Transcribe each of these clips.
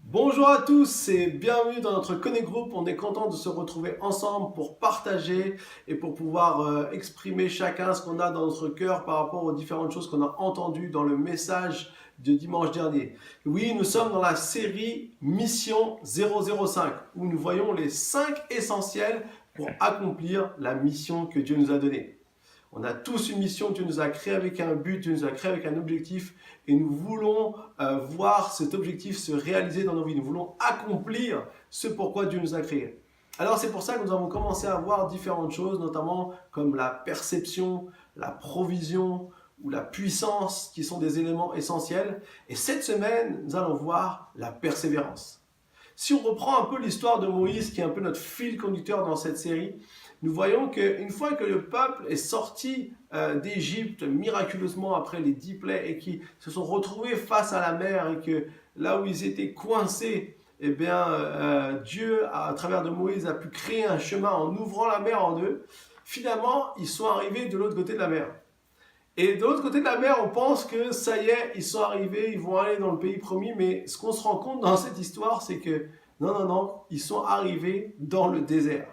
Bonjour à tous et bienvenue dans notre Connect Group. On est content de se retrouver ensemble pour partager et pour pouvoir exprimer chacun ce qu'on a dans notre cœur par rapport aux différentes choses qu'on a entendues dans le message de dimanche dernier. Oui, nous sommes dans la série Mission 005 où nous voyons les 5 essentiels pour accomplir la mission que Dieu nous a donnée. On a tous une mission, Dieu nous a créé avec un but, Dieu nous a créé avec un objectif et nous voulons voir cet objectif se réaliser dans nos vies. Nous voulons accomplir ce pourquoi Dieu nous a créés. Alors c'est pour ça que nous avons commencé à voir différentes choses, notamment comme la perception, la provision ou la puissance qui sont des éléments essentiels. Et cette semaine, nous allons voir la persévérance. Si on reprend un peu l'histoire de Moïse, qui est un peu notre fil conducteur dans cette série, nous voyons qu'une fois que le peuple est sorti d'Égypte miraculeusement après les 10 plaies et qui se sont retrouvés face à la mer et que là où ils étaient coincés, eh bien, Dieu, à travers de Moïse, a pu créer un chemin en ouvrant la mer en eux. Finalement, ils sont arrivés de l'autre côté de la mer. Et de l'autre côté de la mer, on pense que ça y est, ils sont arrivés, ils vont aller dans le pays promis. Mais ce qu'on se rend compte dans cette histoire, c'est que non, ils sont arrivés dans le désert.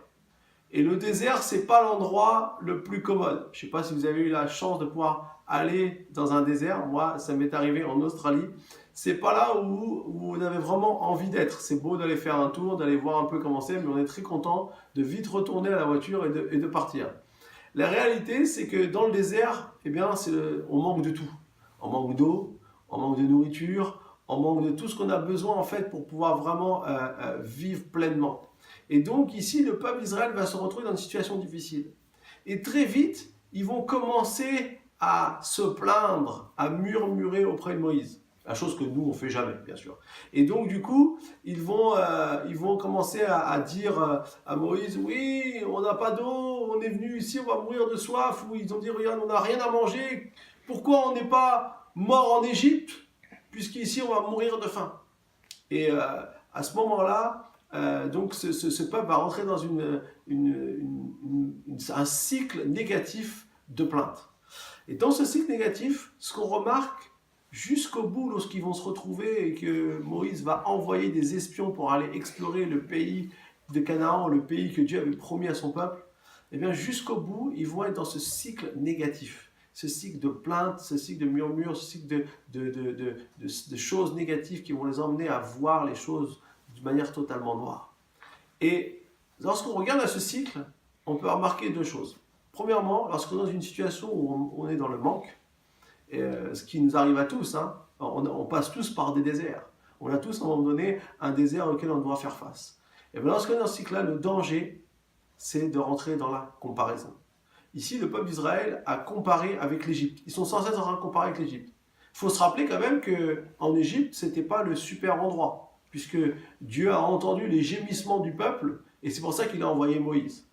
Et le désert, c'est pas l'endroit le plus commode. Je sais pas si vous avez eu la chance de pouvoir aller dans un désert. Moi, ça m'est arrivé en Australie. C'est pas là où vous avez vraiment envie d'être. C'est beau d'aller faire un tour, d'aller voir un peu comment c'est, mais on est très content de vite retourner à la voiture et de partir. La réalité, c'est que dans le désert, eh bien, on manque de tout. On manque d'eau, on manque de nourriture, on manque de tout ce qu'on a besoin en fait pour pouvoir vraiment vivre pleinement. Et donc ici, le peuple d'Israël va se retrouver dans une situation difficile. Et très vite, ils vont commencer à se plaindre, à murmurer auprès de Moïse. La chose que nous, on ne fait jamais, bien sûr. Et donc, du coup, ils vont commencer à dire à Moïse, oui, on n'a pas d'eau, on est venu ici, on va mourir de soif. Ou ils ont dit, regarde, on n'a rien à manger. Pourquoi on n'est pas mort en Égypte? Puisqu'ici, on va mourir de faim. Et à ce moment-là, donc ce peuple va rentrer dans un cycle négatif de plainte. Et dans ce cycle négatif, ce qu'on remarque jusqu'au bout, lorsqu'ils vont se retrouver et que Moïse va envoyer des espions pour aller explorer le pays de Canaan, le pays que Dieu avait promis à son peuple, et bien jusqu'au bout, ils vont être dans ce cycle négatif. Ce cycle de plainte, ce cycle de murmures, ce cycle de choses négatives qui vont les emmener à voir les choses d'une manière totalement noire. Et lorsqu'on regarde à ce cycle, on peut remarquer deux choses. Premièrement, lorsqu'on est dans une situation où on est dans le manque, ce qui nous arrive à tous, hein, on passe tous par des déserts. On a tous à un moment donné un désert auquel on doit faire face. Et bien lorsqu'on est dans ce cycle-là, le danger, c'est de rentrer dans la comparaison. Ici, le peuple d'Israël a comparé avec l'Égypte. Ils sont sans cesse en train de comparer avec l'Égypte. Il faut se rappeler quand même qu'en Égypte, ce n'était pas le super endroit, puisque Dieu a entendu les gémissements du peuple, et c'est pour ça qu'il a envoyé Moïse.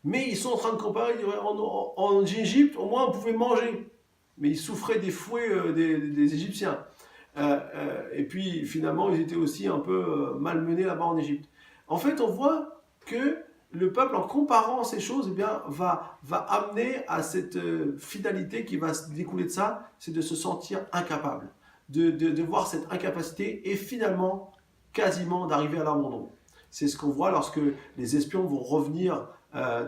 Mais ils sont en train de comparer, en Égypte, au moins on pouvait manger, mais ils souffraient des fouets des Égyptiens. Et puis finalement, ils étaient aussi un peu malmenés là-bas en Égypte. En fait, on voit que le peuple, en comparant ces choses, eh bien, va amener à cette finalité qui va se découler de ça, c'est de se sentir incapable, de voir cette incapacité et finalement, quasiment d'arriver à l'abandon. C'est ce qu'on voit lorsque les espions vont revenir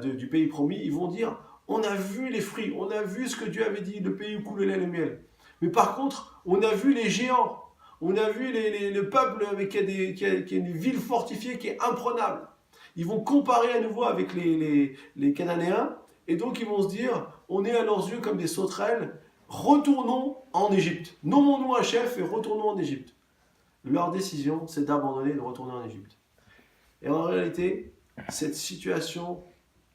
du pays promis, ils vont dire, on a vu les fruits, on a vu ce que Dieu avait dit, le pays où coule le lait et le miel. Mais par contre, on a vu les géants, on a vu le peuple qui a une ville fortifiée qui est imprenable. Ils vont comparer à nouveau avec les Cananéens, et donc ils vont se dire, on est à leurs yeux comme des sauterelles, retournons en Égypte. Nommons-nous un chef et retournons en Égypte. Leur décision, c'est d'abandonner et de retourner en Égypte. Et en réalité, cette situation,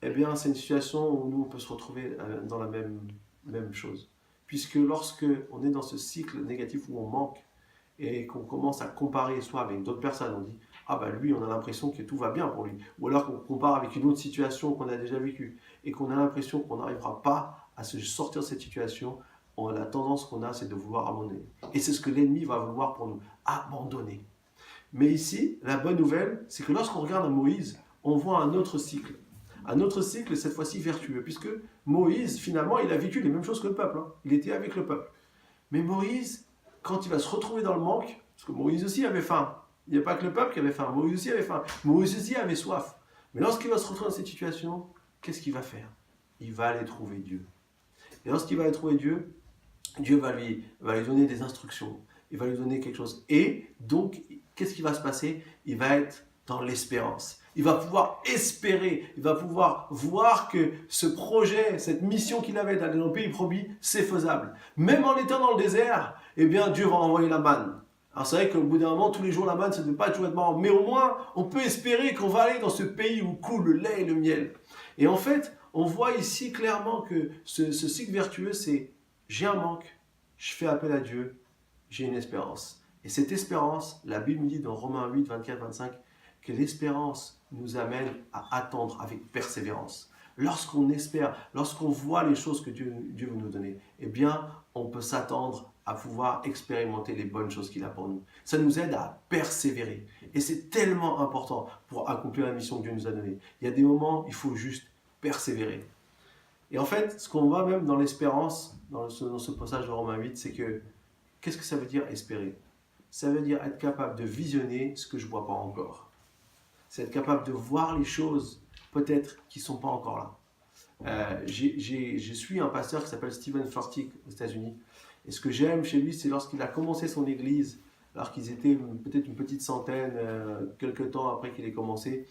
eh bien, c'est une situation où nous, on peut se retrouver dans la même chose. Puisque lorsque on est dans ce cycle négatif où on manque, et qu'on commence à comparer soit avec d'autres personnes, on dit « Ah ben lui, on a l'impression que tout va bien pour lui ». Ou alors qu'on compare avec une autre situation qu'on a déjà vécue et qu'on a l'impression qu'on n'arrivera pas à se sortir de cette situation, la tendance qu'on a, c'est de vouloir abandonner. Et c'est ce que l'ennemi va vouloir pour nous, abandonner. Mais ici, la bonne nouvelle, c'est que lorsqu'on regarde Moïse, on voit un autre cycle. Un autre cycle, cette fois-ci vertueux, puisque Moïse, finalement, il a vécu les mêmes choses que le peuple. Hein. Il était avec le peuple. Mais Moïse, quand il va se retrouver dans le manque, parce que Moïse aussi avait faim, Il n'y a pas que le peuple qui avait faim. Moïse aussi avait faim. Moïse aussi avait soif. Mais lorsqu'il va se retrouver dans cette situation, qu'est-ce qu'il va faire? Il va aller trouver Dieu. Et lorsqu'il va aller trouver Dieu, Dieu va lui donner des instructions. Il va lui donner quelque chose. Et donc, qu'est-ce qui va se passer? Il va être dans l'espérance. Il va pouvoir espérer. Il va pouvoir voir que ce projet, cette mission qu'il avait d'aller dans le pays promis, c'est faisable. Même en étant dans le désert, eh bien, Dieu va envoyer la manne. Alors c'est vrai qu'au bout d'un moment, tous les jours, la manne, ça ne peut pas toujours être marrant. Mais au moins, on peut espérer qu'on va aller dans ce pays où coule le lait et le miel. Et en fait, on voit ici clairement que ce cycle vertueux, c'est j'ai un manque, je fais appel à Dieu, j'ai une espérance. Et cette espérance, la Bible nous dit dans Romains 8, 24, 25, que l'espérance nous amène à attendre avec persévérance. Lorsqu'on espère, lorsqu'on voit les choses que Dieu veut nous donner, eh bien, on peut s'attendre à pouvoir expérimenter les bonnes choses qu'il a pour nous. Ça nous aide à persévérer. Et c'est tellement important pour accomplir la mission que Dieu nous a donnée. Il y a des moments, il faut juste persévérer. Et en fait, ce qu'on voit même dans l'espérance, dans ce passage de Romains 8, c'est que, qu'est-ce que ça veut dire espérer? Ça veut dire être capable de visionner ce que je ne vois pas encore. C'est être capable de voir les choses, peut-être, qui ne sont pas encore là. Je suis un pasteur qui s'appelle Stephen Furtick aux États-Unis. Et ce que j'aime chez lui, c'est lorsqu'il a commencé son église, alors qu'ils étaient peut-être une petite centaine, quelques temps après qu'il ait commencé,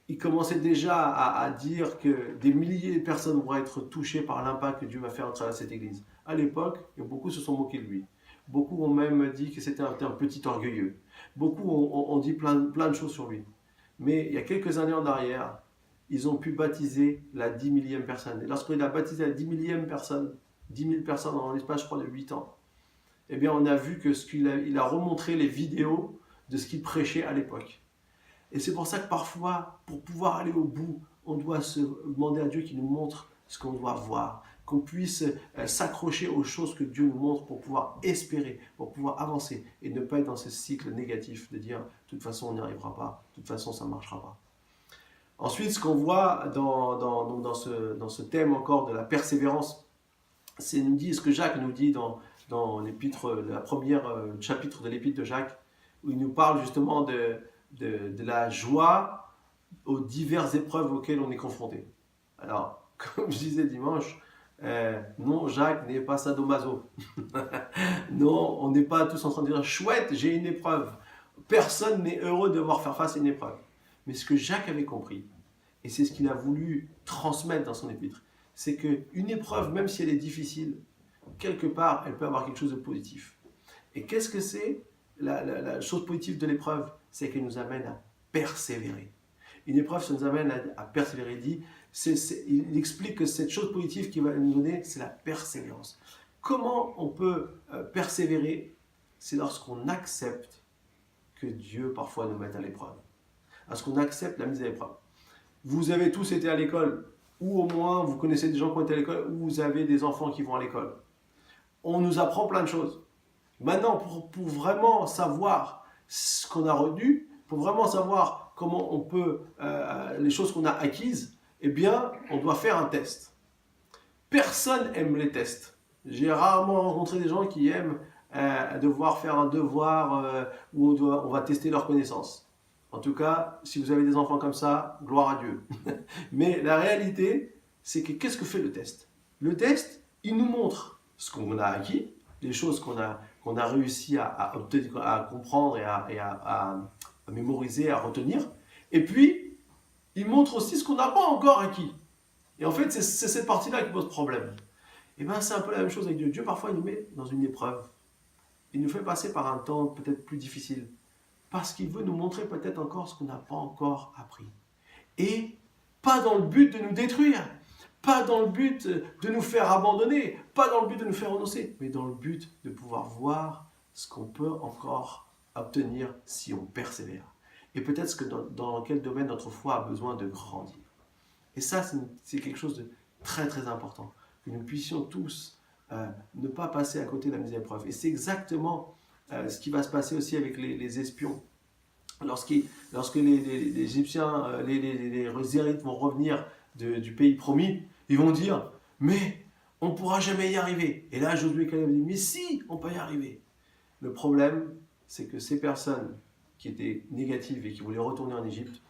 il commençait déjà à dire que des milliers de personnes vont être touchées par l'impact que Dieu va faire à travers cette église. À l'époque, beaucoup se sont moqués de lui. Beaucoup ont même dit que c'était un petit orgueilleux. Beaucoup ont dit plein de choses sur lui. Mais il y a quelques années en arrière, ils ont pu baptiser la 10 millième personne. Et lorsqu'il a baptisé la 10 millième personne, 10 000 personnes en l'espace, je crois, de 8 ans, eh bien, on a vu que il a remontré les vidéos de ce qu'il prêchait à l'époque. Et c'est pour ça que parfois, pour pouvoir aller au bout, on doit se demander à Dieu qu'il nous montre ce qu'on doit voir, qu'on puisse s'accrocher aux choses que Dieu nous montre pour pouvoir espérer, pour pouvoir avancer et ne pas être dans ce cycle négatif de dire de toute façon on n'y arrivera pas, de toute façon ça ne marchera pas. Ensuite, ce qu'on voit dans ce thème encore de la persévérance, c'est ce que Jacques nous dit dans l'épître, la première chapitre de l'épître de Jacques, où il nous parle justement de la joie aux diverses épreuves auxquelles on est confronté. Alors, comme je disais dimanche, non, Jacques n'est pas sadomaso. Non, on n'est pas tous en train de dire chouette, j'ai une épreuve. Personne n'est heureux de devoir faire face à une épreuve. Mais ce que Jacques avait compris, et c'est ce qu'il a voulu transmettre dans son épître, c'est qu'une épreuve, même si elle est difficile, quelque part, elle peut avoir quelque chose de positif. Et qu'est-ce que c'est la chose positive de l'épreuve? C'est qu'elle nous amène à persévérer. Une épreuve, ça nous amène à persévérer. Il explique que cette chose positive qu'il va nous donner, c'est la persévérance. Comment on peut persévérer? C'est lorsqu'on accepte que Dieu parfois nous mette à l'épreuve. Lorsqu'on accepte la mise à l'épreuve. Vous avez tous été à l'école, ou au moins vous connaissez des gens qui ont été à l'école, ou vous avez des enfants qui vont à l'école. On nous apprend plein de choses. Maintenant, pour vraiment savoir ce qu'on a retenu, pour vraiment savoir comment on peut, les choses qu'on a acquises, eh bien, on doit faire un test. Personne n'aime les tests. J'ai rarement rencontré des gens qui aiment devoir faire un devoir où on va tester leurs connaissances. En tout cas, si vous avez des enfants comme ça, gloire à Dieu. Mais la réalité, c'est que qu'est-ce que fait le test? Le test, il nous montre ce qu'on a acquis, les choses qu'on a réussi à comprendre et à mémoriser, à retenir. Et puis, il montre aussi ce qu'on n'a pas encore acquis. Et en fait, c'est cette partie-là qui pose problème. Et bien, c'est un peu la même chose avec Dieu. Dieu, parfois, il nous met dans une épreuve. Il nous fait passer par un temps peut-être plus difficile. Parce qu'il veut nous montrer peut-être encore ce qu'on n'a pas encore appris. Et pas dans le but de nous détruire, pas dans le but de nous faire abandonner, pas dans le but de nous faire renoncer, mais dans le but de pouvoir voir ce qu'on peut encore obtenir si on persévère. Et peut-être dans quel domaine notre foi a besoin de grandir. Et ça, c'est quelque chose de très très important, que nous puissions tous ne pas passer à côté de la mise à l'épreuve. Et c'est exactement ce qui va se passer aussi avec les espions. Lorsque les Égyptiens, les Israélites vont revenir du pays promis, ils vont dire « Mais on ne pourra jamais y arriver ». Et là, Josué et Caleb disent « Mais si, on peut y arriver ». Le problème, c'est que ces personnes qui étaient négatives et qui voulaient retourner en Égypte,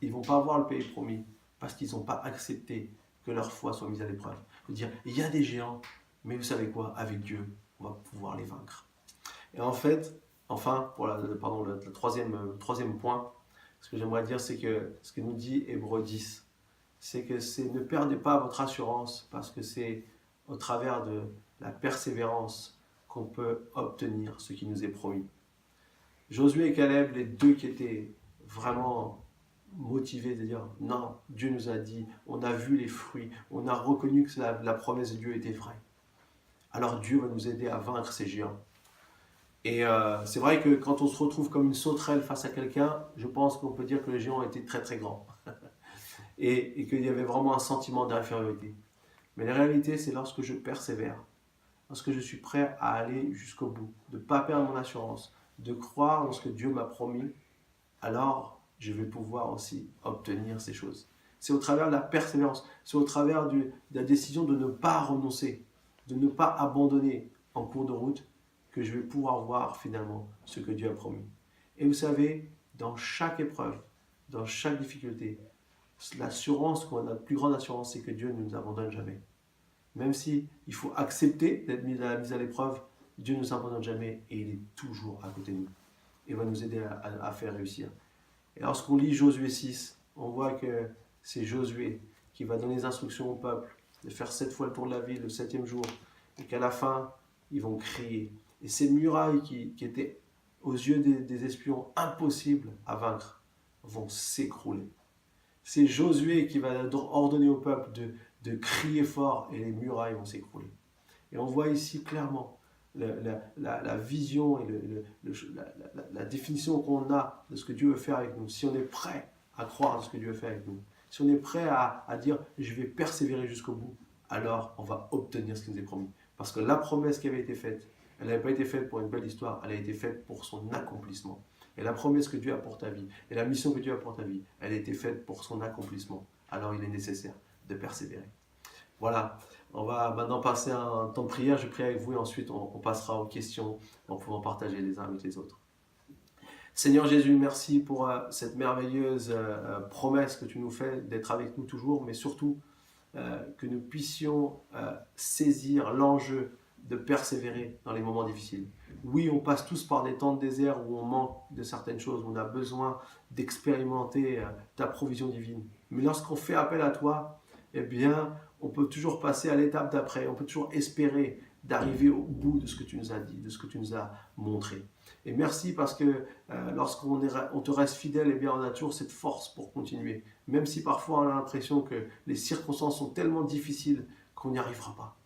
ils ne vont pas voir le pays promis parce qu'ils n'ont pas accepté que leur foi soit mise à l'épreuve. De dire, il y a des géants, mais vous savez quoi, avec Dieu, on va pouvoir les vaincre. Et en fait, enfin, pour le troisième point, ce que j'aimerais dire, c'est que ce que nous dit Hébreux 10, c'est que ne perdez pas votre assurance parce que c'est au travers de la persévérance qu'on peut obtenir ce qui nous est promis. Josué et Caleb, les deux qui étaient vraiment motivés de dire non, Dieu nous a dit, on a vu les fruits, on a reconnu que la promesse de Dieu était vraie. Alors Dieu va nous aider à vaincre ces géants. Et c'est vrai que quand on se retrouve comme une sauterelle face à quelqu'un, je pense qu'on peut dire que le géant était très très grand. et qu'il y avait vraiment un sentiment d'infériorité. Mais la réalité, c'est lorsque je persévère, lorsque je suis prêt à aller jusqu'au bout, de ne pas perdre mon assurance, de croire en ce que Dieu m'a promis, alors je vais pouvoir aussi obtenir ces choses. C'est au travers de la persévérance, c'est au travers de la décision de ne pas renoncer, de ne pas abandonner en cours de route, que je vais pouvoir voir finalement ce que Dieu a promis. Et vous savez, dans chaque épreuve, dans chaque difficulté, l'assurance qu'on a, la plus grande assurance, c'est que Dieu ne nous abandonne jamais. Même si il faut accepter d'être mis à l'épreuve, Dieu ne nous abandonne jamais et il est toujours à côté de nous. Et va nous aider à faire réussir. Et lorsqu'on lit Josué 6, on voit que c'est Josué qui va donner les instructions au peuple de faire 7 fois le tour de la ville le 7e jour, et qu'à la fin, ils vont crier. Et ces murailles qui étaient aux yeux des espions impossibles à vaincre vont s'écrouler. C'est Josué qui va ordonner au peuple de crier fort et les murailles vont s'écrouler. Et on voit ici clairement la vision et la définition qu'on a de ce que Dieu veut faire avec nous. Si on est prêt à croire à ce que Dieu veut faire avec nous, si on est prêt à dire je vais persévérer jusqu'au bout, alors on va obtenir ce qui nous est promis. Parce que la promesse qui avait été faite, elle n'avait pas été faite pour une belle histoire, elle a été faite pour son accomplissement. Et la promesse que Dieu a pour ta vie, et la mission que Dieu a pour ta vie, elle a été faite pour son accomplissement. Alors il est nécessaire de persévérer. Voilà, on va maintenant passer à un temps de prière. Je prie avec vous et ensuite on passera aux questions en pouvant partager les uns avec les autres. Seigneur Jésus, merci pour cette merveilleuse promesse que tu nous fais d'être avec nous toujours, mais surtout que nous puissions saisir l'enjeu de persévérer dans les moments difficiles. Oui, on passe tous par des temps de désert où on manque de certaines choses, où on a besoin d'expérimenter ta provision divine. Mais lorsqu'on fait appel à toi, eh bien, on peut toujours passer à l'étape d'après, on peut toujours espérer d'arriver au bout de ce que tu nous as dit, de ce que tu nous as montré. Et merci parce que lorsqu'on te reste fidèle, eh bien, on a toujours cette force pour continuer. Même si parfois on a l'impression que les circonstances sont tellement difficiles qu'on n'y arrivera pas.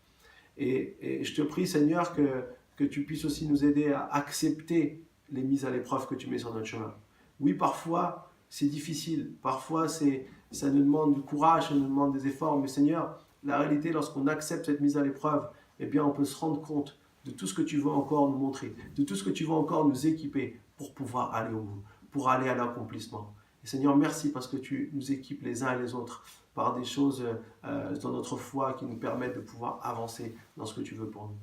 Et je te prie, Seigneur, que tu puisses aussi nous aider à accepter les mises à l'épreuve que tu mets sur notre chemin. Oui, parfois, c'est difficile. Parfois, ça nous demande du courage, ça nous demande des efforts. Mais Seigneur, la réalité, lorsqu'on accepte cette mise à l'épreuve, eh bien, on peut se rendre compte de tout ce que tu veux encore nous montrer, de tout ce que tu veux encore nous équiper pour pouvoir aller au bout, pour aller à l'accomplissement. Et Seigneur, merci parce que tu nous équipes les uns et les autres par des choses dans notre foi qui nous permettent de pouvoir avancer dans ce que tu veux pour nous.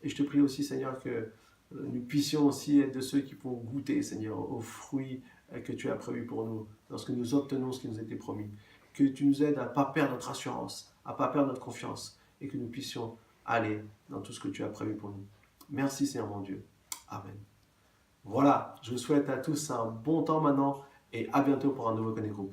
Et je te prie aussi, Seigneur, que nous puissions aussi être de ceux qui vont goûter, Seigneur, aux fruits que tu as prévus pour nous, lorsque nous obtenons ce qui nous était promis. Que tu nous aides à ne pas perdre notre assurance, à ne pas perdre notre confiance, et que nous puissions aller dans tout ce que tu as prévu pour nous. Merci, Seigneur mon Dieu. Amen. Voilà, je vous souhaite à tous un bon temps maintenant, et à bientôt pour un nouveau Connect Group.